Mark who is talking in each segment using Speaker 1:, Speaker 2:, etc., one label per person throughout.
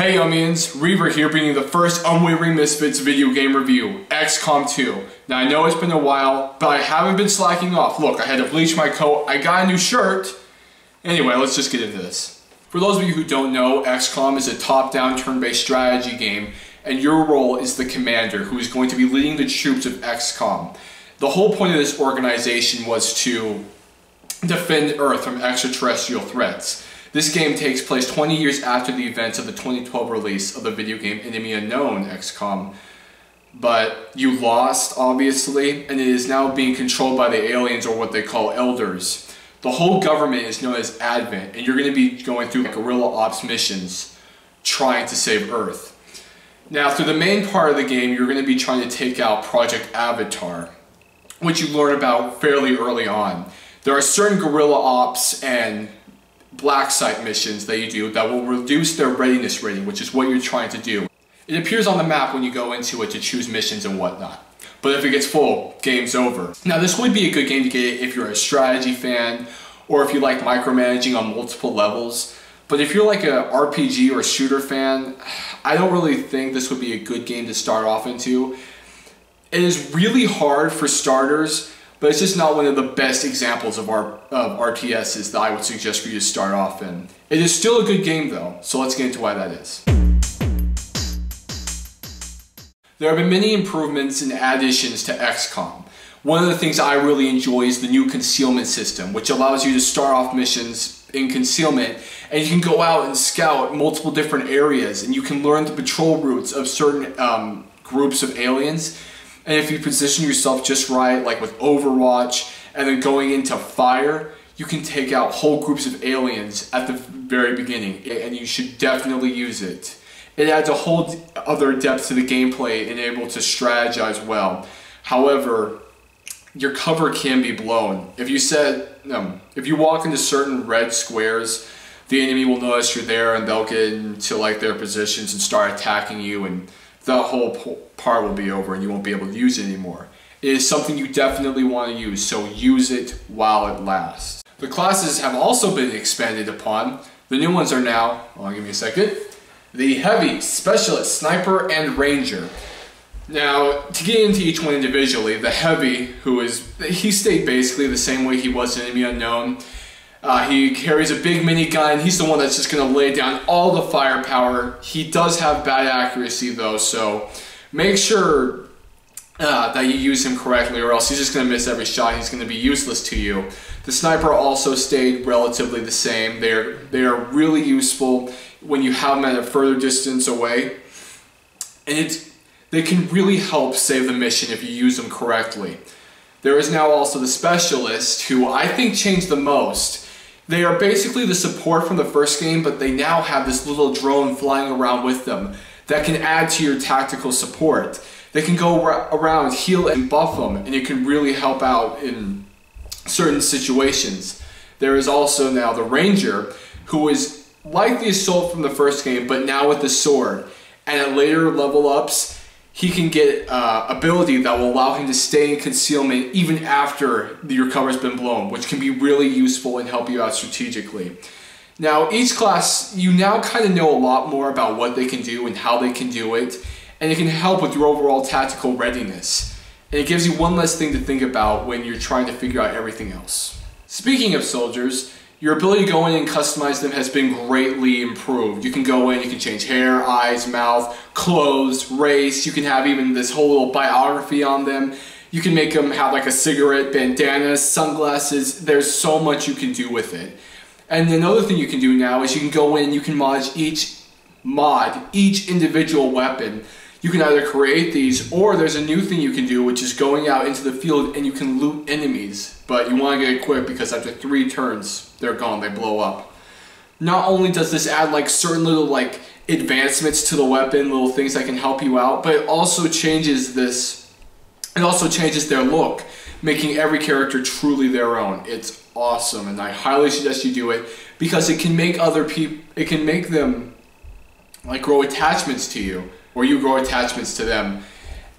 Speaker 1: Hey Yummians, Reaver here bringing the first Unwavering MIsfits video game review, Xcom 2. Now I know it's been a while, but I haven't been slacking off. Look, I had to bleach my coat, I got a new shirt. Anyway, let's just get into this. For those of you who don't know, Xcom is a top-down turn-based strategy game, and your role is the commander who is going to be leading the troops of Xcom. The whole point of this organization was to defend Earth from extraterrestrial threats. This game takes place 20 years after the events of the 2012 release of the video game Enemy Unknown XCOM. But you lost, obviously, and it is now being controlled by the aliens, or what they call elders. The whole government is known as Advent, and you're going to be going through guerrilla ops missions trying to save Earth. Now, through the main part of the game, you're going to be trying to take out Project Avatar, which you learn about fairly early on. There are certain guerrilla ops and black site missions that you do that will reduce their readiness rating, which is what you're trying to do. It appears on the map when you go into it to choose missions and whatnot. But if it gets full, game's over. Now this would be a good game to get if you're a strategy fan, or if you like micromanaging on multiple levels. But if you're like a RPG or shooter fan, I don't really think this would be a good game to start off into. It is really hard for starters, but it's just not one of the best examples of RTSs that I would suggest for you to start off in. It is still a good game though, so let's get into why that is. There have been many improvements and additions to XCOM. One of the things I really enjoy is the new concealment system, which allows you to start off missions in concealment, and you can go out and scout multiple different areas, and you can learn the patrol routes of certain groups of aliens. And if you position yourself just right, like with Overwatch, and then going into fire, you can take out whole groups of aliens at the very beginning, and you should definitely use it. It adds a whole other depth to the gameplay and able to strategize well. However, your cover can be blown. If you walk into certain red squares, the enemy will notice you're there and they'll get into like their positions and start attacking you, and that whole part will be over and you won't be able to use it anymore. It is something you definitely want to use, so use it while it lasts. The classes have also been expanded upon. The new ones are now, give me a second, the Heavy, Specialist, Sniper, and Ranger. Now, to get into each one individually, the Heavy, he stayed basically the same way he was in Enemy Unknown. He carries a big minigun. He's the one that's just going to lay down all the firepower. He does have bad accuracy though, so make sure that you use him correctly, or else he's just going to miss every shot. He's going to be useless to you. The Sniper also stayed relatively the same. They are really useful when you have them at a further distance away, and they can really help save the mission if you use them correctly. There is now also the Specialist, who I think changed the most. They are basically the support from the first game, but they now have this little drone flying around with them that can add to your tactical support. They can go around, heal and buff them, and it can really help out in certain situations. There is also now the Ranger, who is like the Assault from the first game, but now with the sword. And at later level ups, he can get ability that will allow him to stay in concealment even after your cover's been blown, which can be really useful and help you out strategically. Now, each class, you now kind of know a lot more about what they can do and how they can do it, and it can help with your overall tactical readiness. And it gives you one less thing to think about when you're trying to figure out everything else. Speaking of soldiers, your ability to go in and customize them has been greatly improved. You can go in, you can change hair, eyes, mouth, clothes, race. You can have even this whole little biography on them. You can make them have like a cigarette, bandanas, sunglasses. There's so much you can do with it. And another thing you can do now is you can go in, you can mod each individual weapon. You can either create these, or there's a new thing you can do, which is going out into the field and you can loot enemies. But you want to get it quick, because after 3 turns, they're gone, they blow up. Not only does this add like certain little like advancements to the weapon, little things that can help you out, but it also changes their look, making every character truly their own. It's awesome, and I highly suggest you do it, because it can make them like grow attachments to you, or you grow attachments to them.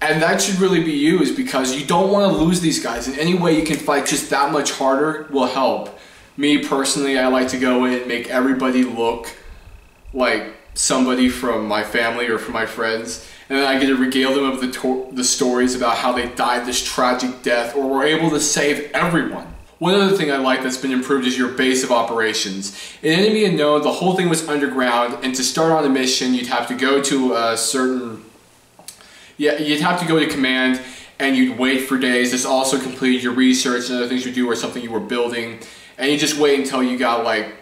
Speaker 1: And that should really be used, because you don't want to lose these guys. In any way you can fight just that much harder will help. Me personally, I like to go in and make everybody look like somebody from my family or from my friends, and then I get to regale them of the stories about how they died this tragic death or were able to save everyone. One other thing I like that's been improved is your base of operations. In Enemy Unknown, the whole thing was underground, and to start on a mission, you'd have to go to a certain... Yeah, you'd have to go to command, and you'd wait for days. This also completed your research and other things you do or something you were building, and you just wait until you got like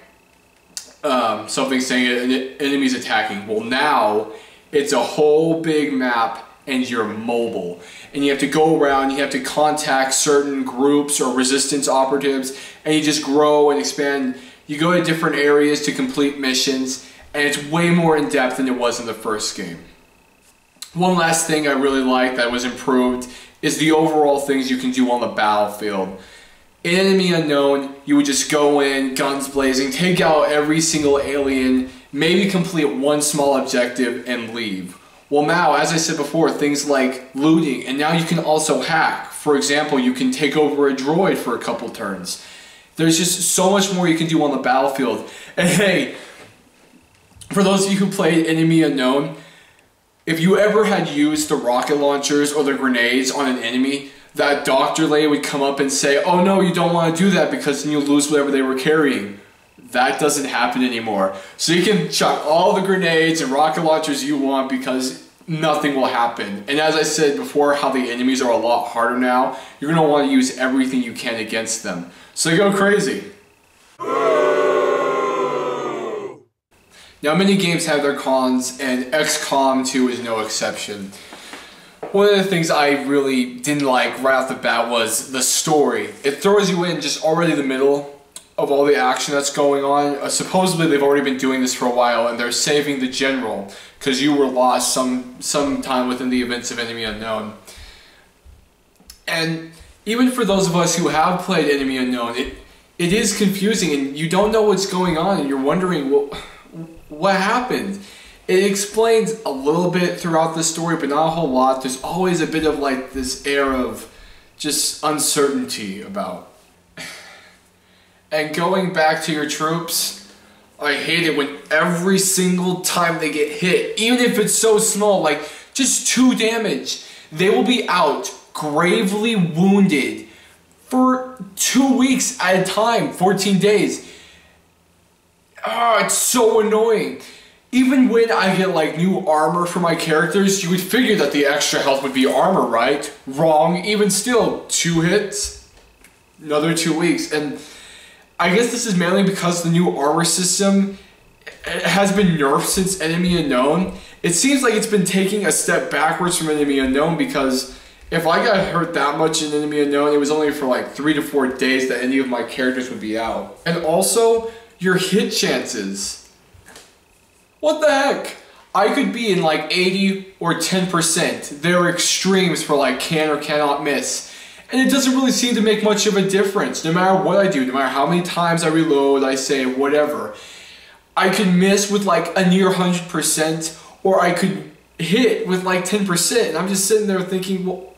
Speaker 1: something saying an enemy's attacking. Well, now it's a whole big map and you're mobile, and you have to go around, you have to contact certain groups or resistance operatives, and you just grow and expand. You go to different areas to complete missions, and it's way more in depth than it was in the first game. One last thing I really like that was improved is the overall things you can do on the battlefield. In Enemy Unknown, you would just go in, guns blazing, take out every single alien, maybe complete one small objective, and leave. Well now, as I said before, things like looting, and now you can also hack. For example, you can take over a droid for a couple turns. There's just so much more you can do on the battlefield. And hey, for those of you who played Enemy Unknown, if you ever had used the rocket launchers or the grenades on an enemy, that doctor lady would come up and say, oh no, you don't want to do that because then you'll lose whatever they were carrying. That doesn't happen anymore. So you can chuck all the grenades and rocket launchers you want because nothing will happen. And as I said before, how the enemies are a lot harder now, you're going to want to use everything you can against them. So go crazy. Now many games have their cons, and Xcom 2 is no exception. One of the things I really didn't like right off the bat was the story. It throws you in just already in the middle of all the action that's going on. Supposedly they've already been doing this for a while, and they're saving the general because you were lost some time within the events of Enemy Unknown. And even for those of us who have played Enemy Unknown, it is confusing, and you don't know what's going on, and you're wondering, well, what happened? It explains a little bit throughout the story, but not a whole lot. There's always a bit of like this air of just uncertainty about. And going back to your troops, I hate it when every single time they get hit, even if it's so small, like just 2 damage, they will be out gravely wounded for 2 weeks at a time, 14 days. It's so annoying. Even when I get like new armor for my characters, you would figure that the extra health would be armor, right? Wrong. Even still, 2 hits, another 2 weeks. And I guess this is mainly because the new armor system has been nerfed since Enemy Unknown. It seems like it's been taking a step backwards from Enemy Unknown, because if I got hurt that much in Enemy Unknown, it was only for like 3 to 4 days that any of my characters would be out. And also, your hit chances. What the heck? I could be in like 80 or 10%. There are extremes for like can or cannot miss. And it doesn't really seem to make much of a difference. No matter what I do, no matter how many times I reload, I save, whatever. I could miss with like a near 100%, or I could hit with like 10%. And I'm just sitting there thinking, well,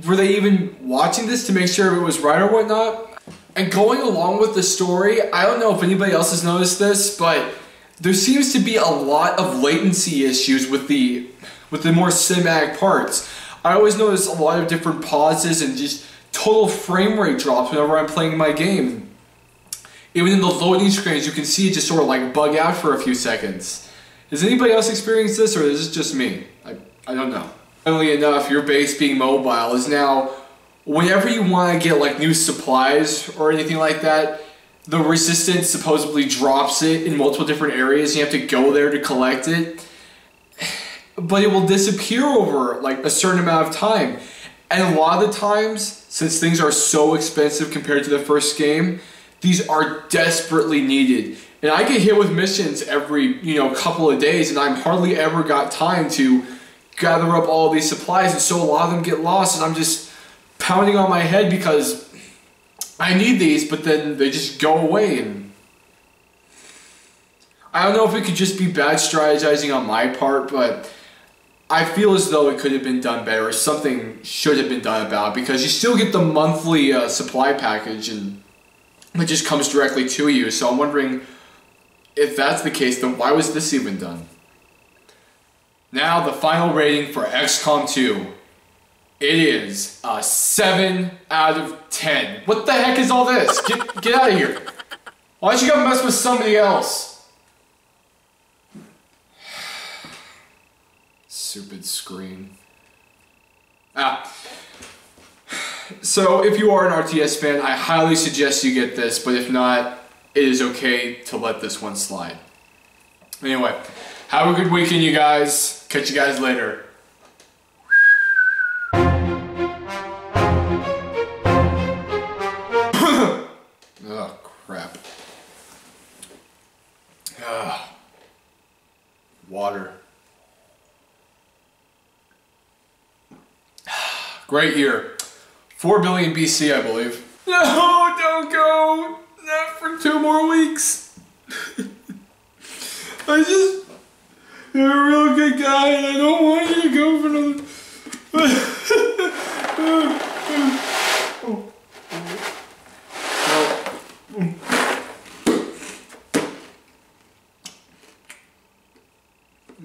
Speaker 1: were they even watching this to make sure it was right or whatnot? And going along with the story, I don't know if anybody else has noticed this, but there seems to be a lot of latency issues with the more cinematic parts. I always notice a lot of different pauses and just total frame rate drops whenever I'm playing my game. Even in the loading screens, you can see it just sort of like bug out for a few seconds. Has anybody else experienced this, or is this just me? I don't know. Funnily enough, your base being mobile is now, whenever you want to get like new supplies or anything like that, the resistance supposedly drops it in multiple different areas. You have to go there to collect it. But it will disappear over like a certain amount of time. And a lot of the times, since things are so expensive compared to the first game, these are desperately needed. And I get hit with missions every, couple of days, and I've hardly ever got time to gather up all these supplies, and so a lot of them get lost, and I'm just pounding on my head because I need these, but then they just go away. And I don't know if it could just be bad strategizing on my part, but I feel as though it could have been done better, or something should have been done about it, because you still get the monthly supply package, and it just comes directly to you. So I'm wondering if that's the case, then why was this even done? Now the final rating for XCOM 2. It is a 7 out of 10. What the heck is all this? Get out of here. Why'd you gotta mess with somebody else? Stupid screen. So if you are an RTS fan, I highly suggest you get this, but if not, it is okay to let this one slide. Anyway, have a good weekend, you guys. Catch you guys later. Oh, crap. Water. Great year. 4 billion BC, I believe. No, don't go. Not for 2 more weeks. You're a real good guy, and I don't want you to go for another.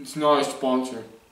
Speaker 1: It's not a sponsor.